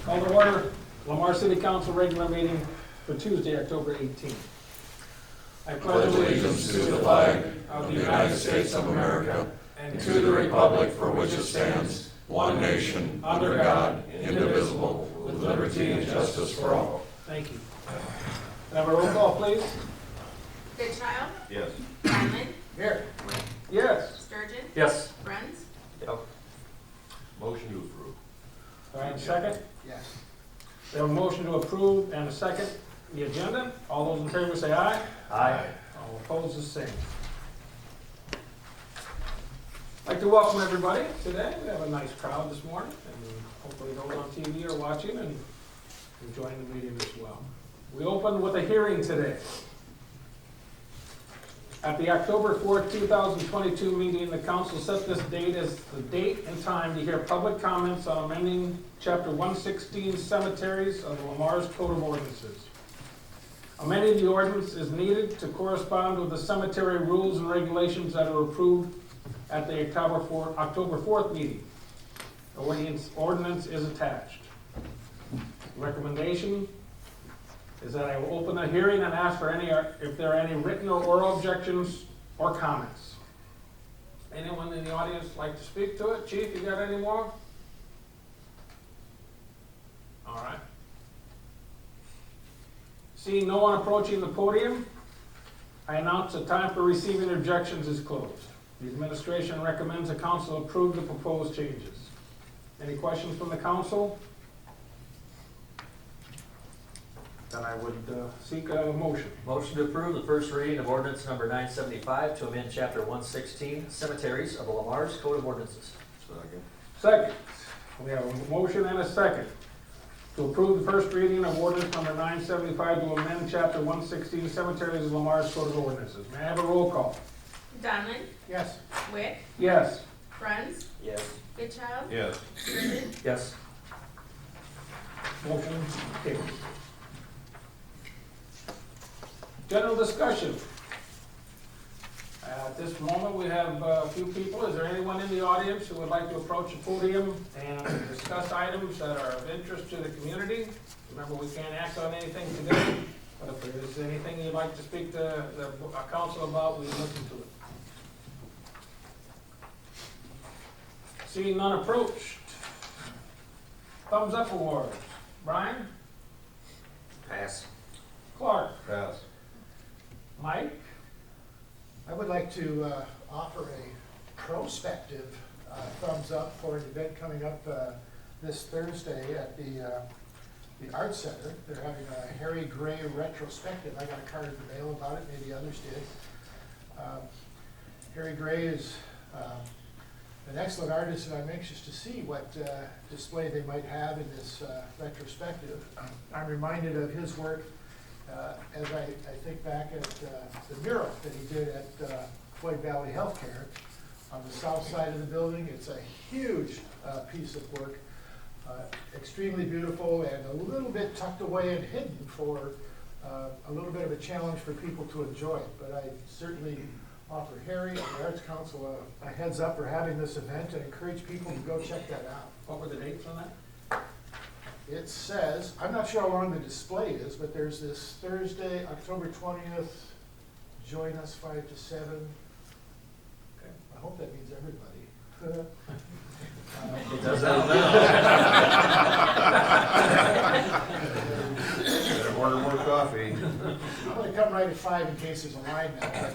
Call to order Lamar City Council regular meeting for Tuesday, October 18th. I pledge allegiance to the flag of the United States of America and to the republic for which it stands, one nation, under God, indivisible, with liberty and justice for all. Thank you. Can I have a roll call, please? Goodchild? Yes. Diamond? Here. Yes. Sturgeon? Yes. Bruns? Yep. Motion to approve. All right, second? Yes. We have a motion to approve and a second the agenda. All those in favor say aye. Aye. All opposed, the same. I'd like to welcome everybody today. We have a nice crowd this morning, and hopefully those on TV are watching and enjoying the meeting as well. We open with a hearing today. At the October 4th, 2022 meeting, the council set this date as the date and time to hear public comments on amending Chapter 116 Cemeteries of the Lamar's Code of Ordinances. Amending the ordinance is needed to correspond with the cemetery rules and regulations that are approved at the October 4th meeting. The ordinance is attached. Recommendation is that I will open the hearing and ask for if there are any written or oral objections or comments. Anyone in the audience like to speak to it? Chief, you got any more? All right. Seeing no one approaching the podium, I announce the time for receiving objections is closed. The administration recommends the council approve the proposed changes. Any questions from the council? Then I would seek a motion. Motion to approve the first reading of ordinance number 975 to amend chapter 116 Cemeteries of the Lamar's Code of Ordinances. Second. Second, we have a motion and a second to approve the first reading of ordinance number 975 to amend chapter 116 Cemeteries of Lamar's Code of Ordinances. May I have a roll call? Diamond? Yes. Wick? Yes. Bruns? Yes. Goodchild? Yes. Sturgeon? Yes. Motion carries. General discussion. At this moment, we have a few people. Is there anyone in the audience who would like to approach the podium and discuss items that are of interest to the community? Remember, we can't act on anything today, but if there is anything you'd like to speak to the council about, we listen to it. Seeing none approached. Thumbs up awards. Brian? Pass. Clark? Pass. Mike? I would like to offer a prospective thumbs up for an event coming up this Thursday at the Arts Center. They're having a Harry Gray retrospective. I got a card in the mail about it, maybe others did. Harry Gray is an excellent artist, and I'm anxious to see what display they might have in this retrospective. I'm reminded of his work as I think back at the mural that he did at Floyd Valley Healthcare on the south side of the building. It's a huge piece of work, extremely beautiful and a little bit tucked away and hidden for a little bit of a challenge for people to enjoy. But I certainly offer Harry and the Arts Council a heads up for having this event and encourage people to go check that out. What were the dates on that? It says, I'm not sure how long the display is, but there's this Thursday, October 20th, join us 5 to 7. Okay. I hope that means everybody. It does that Better order more coffee. I'm gonna come right at 5 in case there's a line now.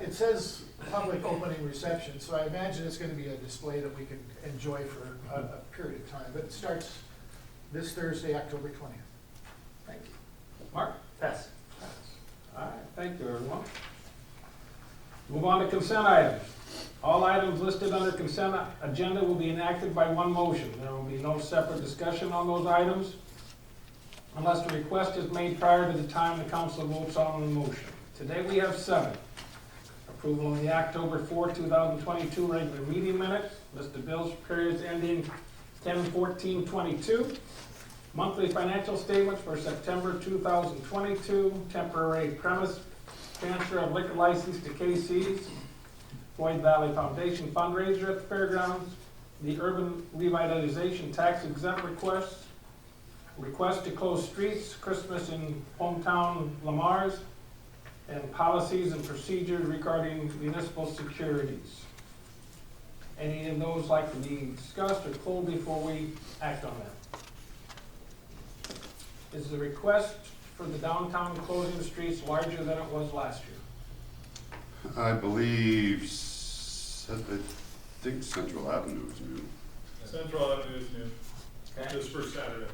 It says public opening reception, so I imagine it's gonna be a display that we can enjoy for a period of time, but it starts this Thursday, October 20th. Thank you. Mark? Pass. All right, thank you, everyone. Move on to consent items. All items listed under consent agenda will be enacted by one motion. There will be no separate discussion on those items unless the request is made prior to the time the council votes on the motion. Today we have 7. Approval of the October 4, 2022 regular meeting minutes. List of bills for periods ending 10/14/22. Monthly financial statements for September 2022. Temporary premise transfer of liquor license to KC's. Floyd Valley Foundation fundraiser at the fairgrounds. the urban revitalization tax exempt requests, request to close streets, Christmas in hometown Lamar's, and policies and procedures regarding municipal securities. Any of those like to be discussed or pulled before we act on them? Is the request for the downtown closing the streets larger than it was last year? I believe, I think Central Avenue is new. Central Avenue is new, Okay. just for Saturday.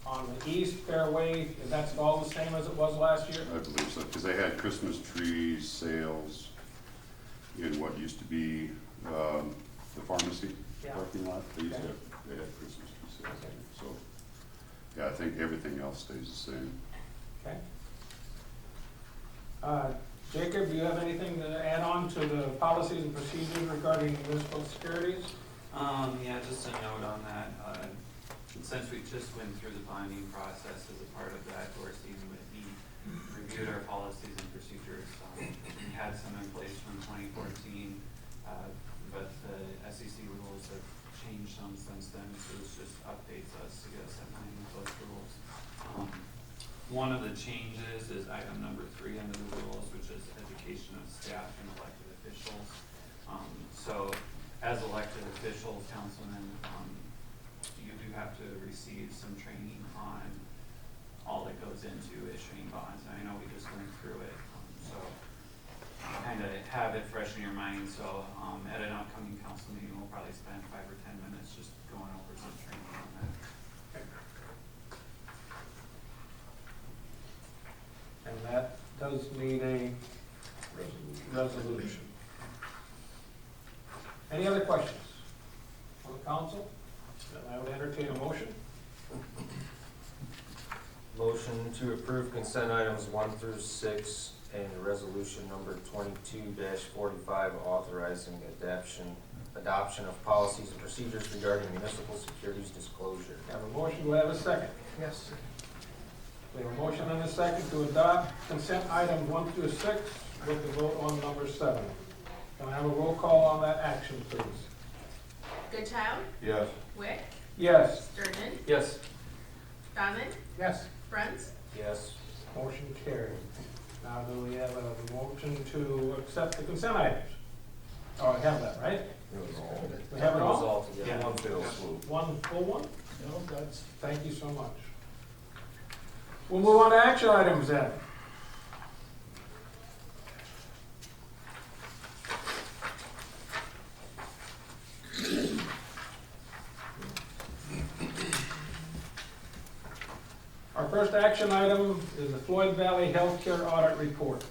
On the east fairway, that's all the same as it was last year? I believe so, because they had Christmas tree sales in what used to be the pharmacy Yeah. parking lot. They used to Okay. have, they had Christmas tree sales Okay. there, so. Yeah, I think everything else stays the same. Okay. Jacob, do you have anything to add on to the policies and procedures regarding municipal securities? Yeah, just a note on that, since we just went through the bonding process as a part of that, Dorsey and Whitney reviewed our policies and procedures. We had some in place from 2014, but the SEC rules have changed some since then, so this just updates us to get us in line with those rules. One of the changes is item number 3 under the rules, which is education of staff and elected officials. So as elected officials, councilmen, you do have to receive some training on all that goes into issuing bonds. And I know we just went through it, so kind of have it fresh in your mind. So at an upcoming council meeting, we'll probably spend 5 or 10 minutes just going over some training on that. And that does need a resolution. Any other questions from the council? Then I would entertain a motion. Motion to approve consent items 1 through 6 and resolution number 22-45 authorizing adoption of policies and procedures regarding municipal securities disclosure. Have a motion, do I have a second? Yes. We have a motion and a second to adopt consent items 1 through 6 with the vote on number 7. Can I have a roll call on that action, please? Goodchild, Yes. Wick, Yes. Sturman, Yes. Donlin, Yes. Bruns, Yes. Motion carried. Now, do we have a motion to accept the consent items? Oh, I have that, right? We have it It was all? all together. Yeah. One fell swoop. One full one? No, that's, Thank you so much. We'll move on to action items then. Our first action item is the Floyd Valley Healthcare Audit Report.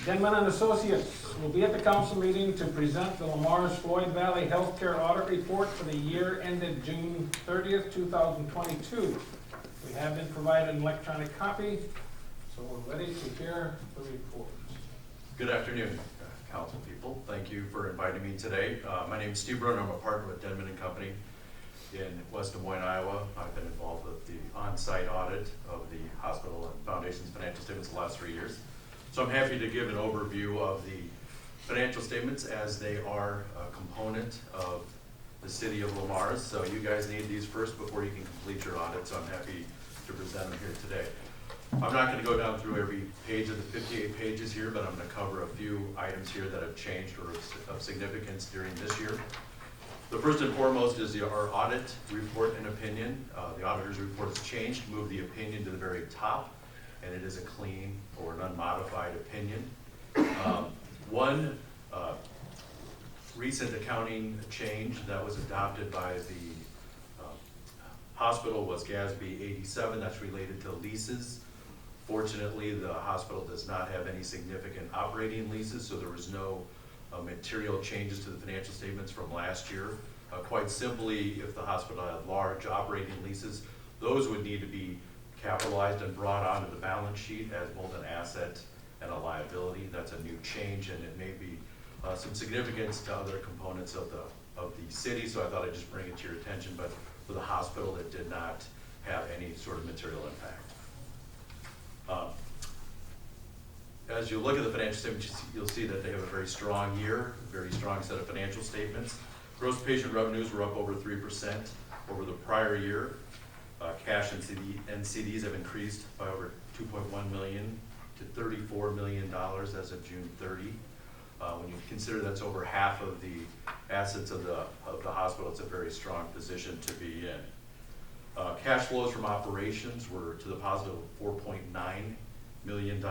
Denman and Associates will be at the council meeting to present the Lamar's Floyd Valley Healthcare Audit Report for the year ended June 30th, 2022. We have been provided an electronic copy, so we're ready to hear the report. Good afternoon, council people. Thank you for inviting me today. My name is Steve Brown. I'm a partner with Denman and Company in West Des Moines, Iowa. I've been involved with the on-site audit of the hospital and foundation's financial statements the last 3 years. So I'm happy to give an overview of the financial statements as they are a component of the city of Lamar's. So you guys need these first before you can complete your audit, so I'm happy to present them here today. I'm not going to go down through every page of the 58 pages here, but I'm going to cover a few items here that have changed or of significance during this year. The first and foremost is our audit report and opinion. The auditor's report has changed, moved the opinion to the very top, and it is a clean or an unmodified opinion. One recent accounting change that was adopted by the hospital was GASB 87. That's related to leases. Fortunately, the hospital does not have any significant operating leases, so there was no material changes to the financial statements from last year. Quite simply, if the hospital had large operating leases, those would need to be capitalized and brought onto the balance sheet as both an asset and a liability. That's a new change, and it may be some significance to other components of the city, so I thought I'd just bring it to your attention, but for the hospital, it did not have any sort of material impact. as you look at the financial statements, you'll see that they have a very strong year, a very strong set of financial statements. Gross patient revenues were up over 3% over the prior year. Cash and CDs have increased by over $2.1 million to $34 million as of June 30. When you consider that's over half of the assets of the hospital, it's a very strong position to be in. Cash flows from operations were to the positive $4.9 million,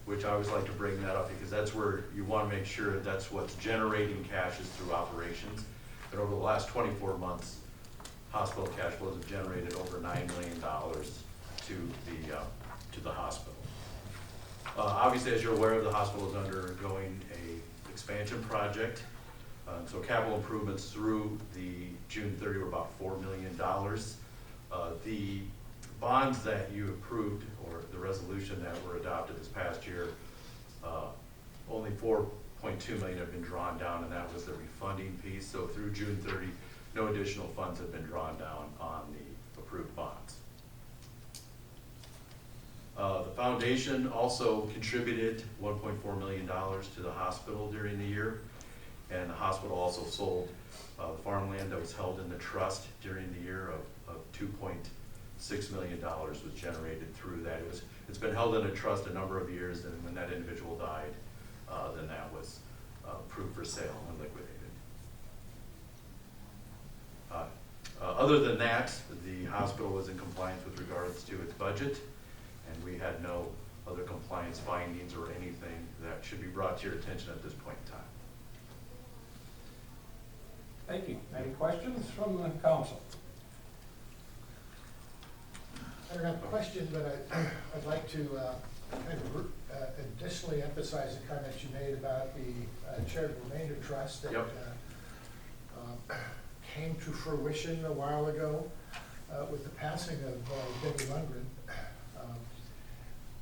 which I always like to bring that up because that's where you want to make sure that's what's generating cash is through operations. And over the last 24 months, hospital cash flows have generated over $9 million to the hospital. Obviously, as you're aware, the hospital is undergoing a expansion project. So capital improvements through the June 30 were about $4 million. The bonds that you approved, or the resolution that were adopted this past year, only $4.2 million have been drawn down, and that was the refunding piece. So through June 30, no additional funds have been drawn down on the approved bonds. The foundation also contributed $1.4 million to the hospital during the year, and the hospital also sold the farmland that was held in the trust during the year of $2.6 million was generated through that. It's been held in a trust a number of years, and when that individual died, then that was approved for sale and liquidated. Other than that, the hospital was in compliance with regards to its budget, and we had no other compliance findings or anything that should be brought to your attention at this point in time. Thank you. Any questions from the council? I don't have a question, but I'd like to kind of additionally emphasize the comments you made about the charitable remainder trust that came to fruition a while ago with the passing of Debbie Lundgren.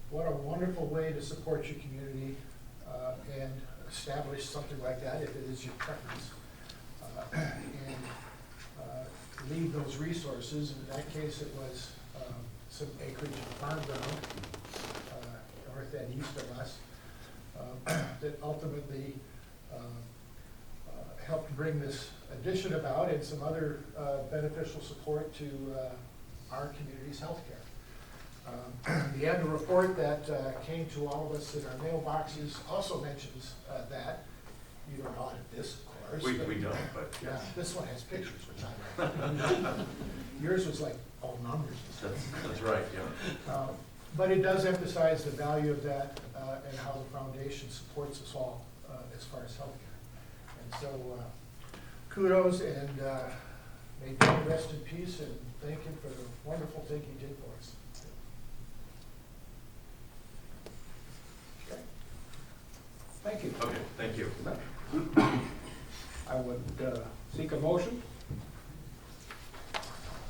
What a wonderful way to support your community and establish something like that if it is your preference. And leave those resources. In that case, it was some acreage of farm ground north and east of us that ultimately helped bring this addition about and some other beneficial support to our community's healthcare. The annual report that came to all of us in our mailboxes also mentions that. You don't audit this, of course. We don't, but yeah, yes. this one has pictures, which I like. Yours was like all numbers and stuff. That's right, yeah. But it does emphasize the value of that and how the foundation supports us all as far as healthcare. And so kudos, and may God rest in peace, and thank him for the wonderful thing he did for us. Okay. Thank you. Okay, thank you. I would seek a motion.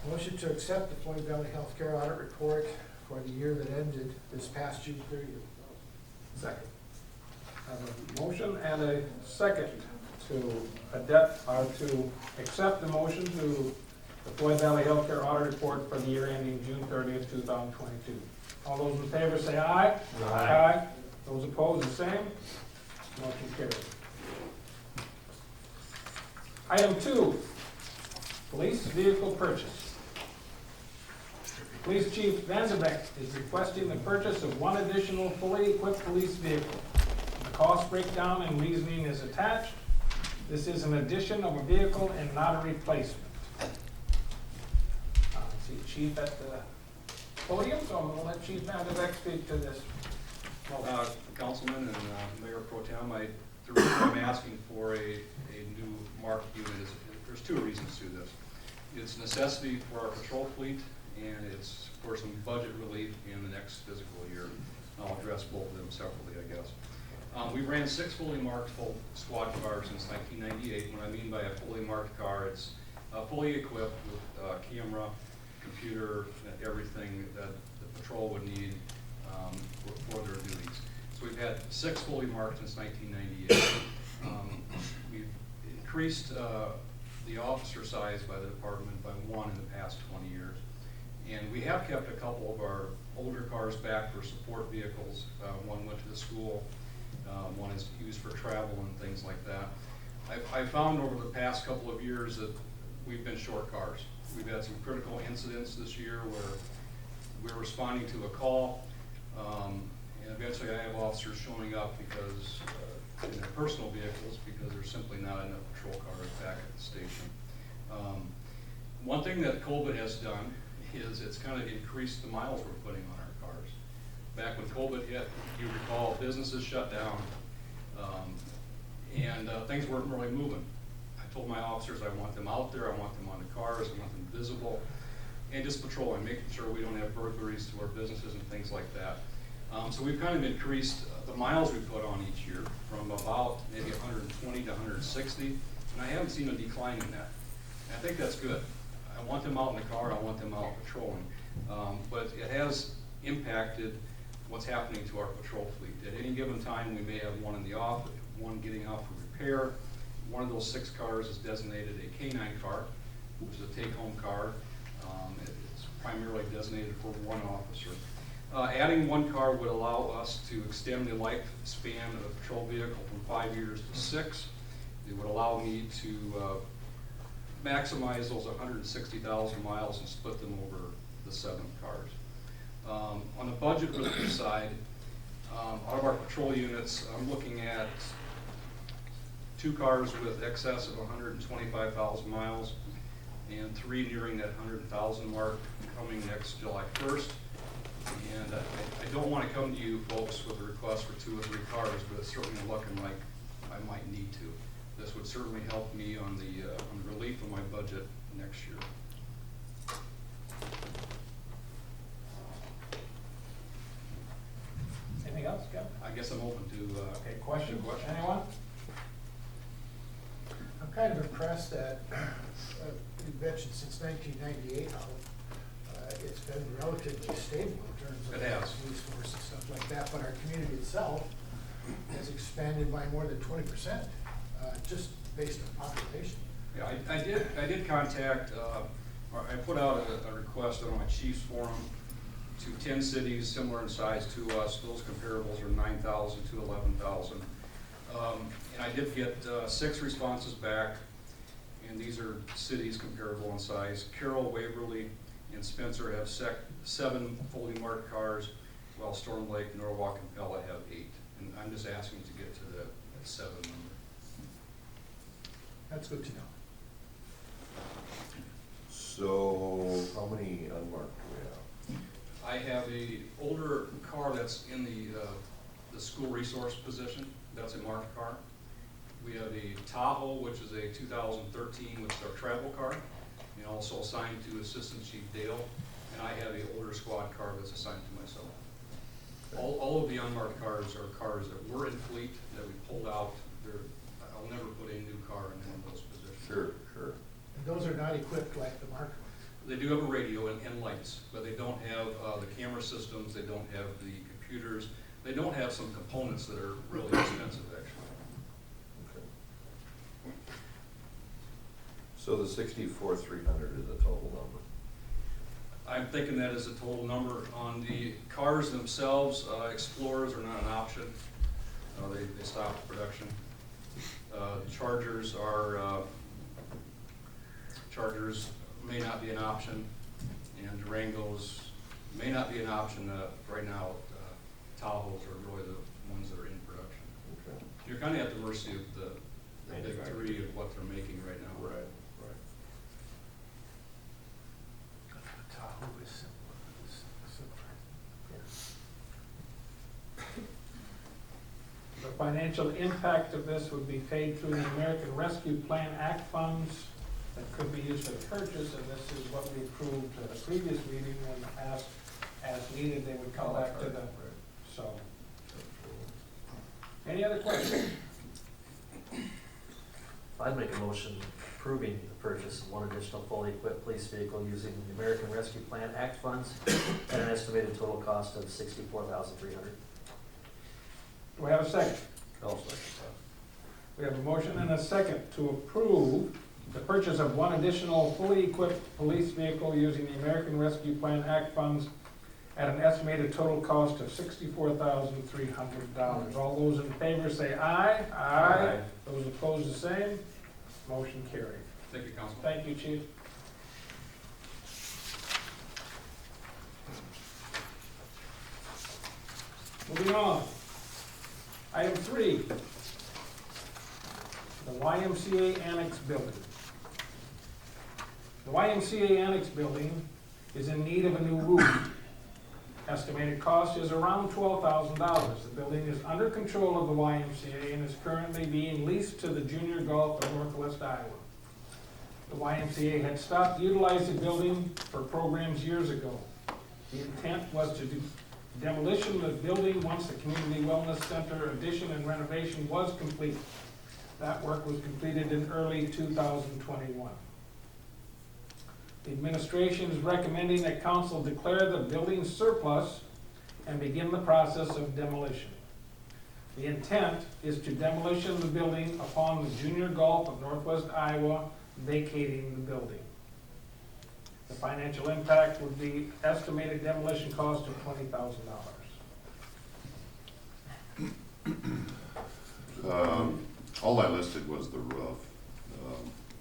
Motion to accept the Floyd Valley Healthcare Audit Report for the year that ended this past June 30th. Second. I have a motion and a second to accept the motion to the Floyd Valley Healthcare Audit Report for the year ending June 30th, 2022. All those in favor say aye. Aye. Those opposed, the same. Motion carried. Item 2, police vehicle purchase. Police Chief Vanderbeck is requesting the purchase of one additional fully equipped police vehicle. The cost breakdown and reasoning is attached. This is an addition of a vehicle and not a replacement. I see Chief at the podium, so I'm going to let Chief Vanderbeck speak to this. Councilman and Mayor Pro Tem, the reason I'm asking for a new marked unit is there's two reasons to this. It's a necessity for our patrol fleet, and it's for some budget relief in the next fiscal year. I'll address both of them separately, I guess. We've ran 6 fully marked full squad cars since 1998. What I mean by a fully marked car, it's fully equipped with camera, computer, everything that the patrol would need for their duties. So we've had 6 fully marked since 1998. We've increased the officer size by the department by 1 in the past 20 years. And we have kept a couple of our older cars back for support vehicles. One went to the school, one is used for travel and things like that. I found over the past couple of years that we've been short cars. We've had some critical incidents this year where we're responding to a call, and eventually I have officers showing up because, in their personal vehicles, because there's simply not enough patrol cars back at the station. One thing that COVID has done is it's kind of increased the miles we're putting on our cars. Back when COVID hit, you recall, businesses shut down, and things weren't really moving. I told my officers I want them out there, I want them on the cars, I want them visible, and just patrolling, making sure we don't have burglaries to our businesses and things like that. So we've kind of increased the miles we put on each year from about maybe 120 to 160, and I haven't seen a decline in that. And I think that's good. I want them out in the car, I want them out patrolling. But it has impacted what's happening to our patrol fleet. At any given time, we may have one in the off, one getting out for repair. One of those 6 cars is designated a K-9 car, which is a take-home car. It's primarily designated for one officer. Adding 1 car would allow us to extend the lifespan of a patrol vehicle from 5 years to 6. It would allow me to maximize those 160,000 miles and split them over the 7 cars. On the budget relief side, out of our patrol units, I'm looking at 2 cars with excess of 125,000 miles and 3 nearing that 100,000 mark coming next July 1st. And I don't want to come to you folks with a request for 2 or 3 cars, but it's certainly looking like I might need to. This would certainly help me on the relief of my budget next year. Anything else, Kevin? I guess I'm open to, Okay, questions? questions. Anyone? I'm kind of impressed that, you've mentioned since 1998 how it's been relatively stable in terms of It has. police force and stuff like that, but our community itself has expanded by more than 20%, just based on population. Yeah, I did contact, or I put out a request on my chief's forum to 10 cities similar in size to us. Those comparables are 9,000 to 11,000. And I did get 6 responses back, and these are cities comparable in size. Carroll, Waverly, and Spencer have 7 fully marked cars, while Storm Lake, Norwalk, and Pella have 8. And I'm just asking to get to that 7 number. That's good to know. So, how many unmarked do we have? I have a older car that's in the school resource position. That's a marked car. We have a Tahoe, which is a 2013, which is our travel car, and also assigned to Assistant Chief Dale. And I have a older squad car that's assigned to myself. All of the unmarked cars are cars that were in fleet that we pulled out. I'll never put a new car in one of those positions. Sure, sure. And those are not equipped like the marked ones. They do have a radio and lights, but they don't have the camera systems, they don't have the computers, they don't have some components that are really expensive, actually. Okay. So the 64,300 is the total number? I'm thinking that is a total number. On the cars themselves, Explorers are not an option. They stopped production. Chargers may not be an option, and Durangos may not be an option. Right now, Tahoes are really the ones that are in production. Okay. You're kind of at the mercy of the big 3 of what they're making right now. Right, The Tahoe is simpler. The financial impact of this would be paid through the American Rescue Plan Act funds that could be used for the purchase, and this is what we approved at the previous meeting when asked, as needed, they would come back to the, so. Any other questions? I'd make a motion approving the purchase of 1 additional fully equipped police vehicle using the American Rescue Plan Act funds at an estimated total cost of $64,300. Do we have a second? I'll second We have a motion and a second to approve the purchase of one additional fully equipped police vehicle using the American Rescue Plan Act funds at an estimated total cost of $64,300. All those in favor say aye. Aye. Those opposed, the same. Motion carried. Thank you, Councilman. Thank you, Chief. Moving on. Item 3, the YMCA Annex building. The YMCA Annex building is in need of a new roof. Estimated cost is around $12,000. The building is under control of the YMCA and is currently being leased to the Junior Golf of Northwest Iowa. The YMCA had stopped utilizing the building for programs years ago. The intent was to do demolition of the building once the Community Wellness Center addition and renovation was complete. That work was completed in early 2021. The administration is recommending that council declare the building surplus and begin the process of demolition. The intent is to demolition the building upon the Junior Golf of Northwest Iowa vacating the building. The financial impact would be estimated demolition cost of $20,000. All I listed was the roof,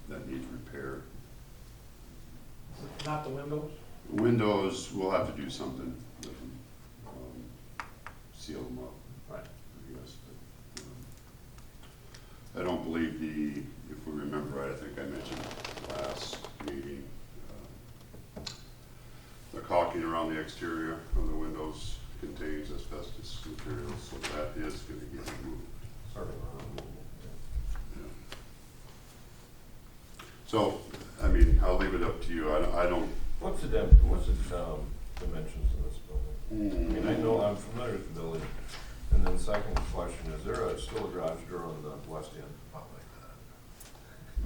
that needs repair. Not the windows? Windows, we'll have to do something with them, seal them up, Right. I guess. I don't believe if we remember right, I think I mentioned last meeting, the caulking around the exterior of the windows contains asbestos materials, so that is gonna get removed. Sorry. Yeah. So, I mean, I'll leave it up to you, I don't. What's the dimensions of this building? I mean, I know, I'm familiar with the building. And then second question, is there still a garage door on the west end? Not like that.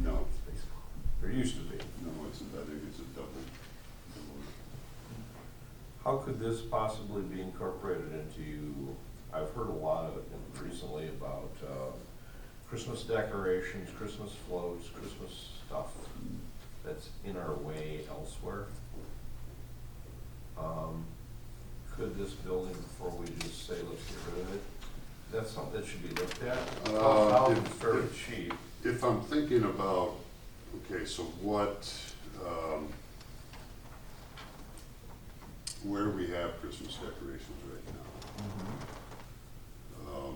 No, There used to be. no, I think it's a double. How could this possibly be incorporated into, I've heard a lot of it recently about Christmas decorations, Christmas floats, Christmas stuff that's in our way elsewhere. Could this building, before we just say let's get rid of it, that's something that should be looked at? It's fairly cheap. If I'm thinking about, okay, so what, where we have Christmas decorations right now,